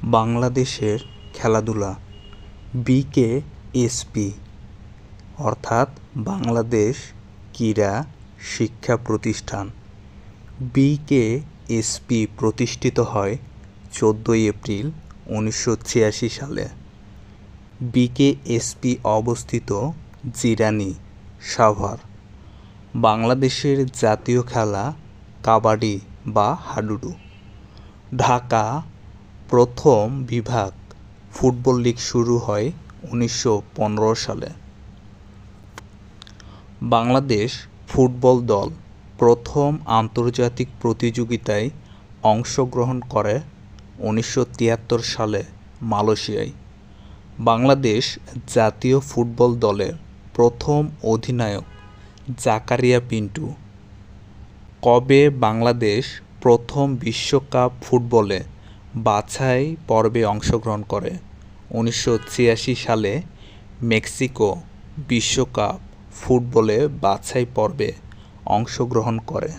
বাংলাদেশের খেলাধুলা বিকেএসপি অর্থাৎ বাংলাদেশ ক্রীড়া শিক্ষা প্রতিষ্ঠান। বিকেএসপি প্রতিষ্ঠিত হয় 14 এপ্রিল 1986 সালে। বিকেএসপি অবস্থিত জিরানী, সাভার। বাংলাদেশের জাতীয় খেলা কাবাডি বা হাডুডু। ঢাকা প্রথম বিভাগ ফুটবল লীগ শুরু হয় 1915 সালে। বাংলাদেশ ফুটবল দল প্রথম আন্তর্জাতিক প্রতিযোগিতায় অংশগ্রহণ করে 1973 সালে মালয়েশিয়ায়। বাংলাদেশ জাতীয় ফুটবল দলের প্রথম অধিনায়ক জাকারিয়া পিন্টু। কবে বাংলাদেশ প্রথম বিশ্বকাপ ফুটবলে বাছাই পর্বে অংশগ্রহণ করে? 1986 সালে মেক্সিকো বিশ্বকাপ ফুটবলে বাছাই পর্বে অংশগ্রহণ করে।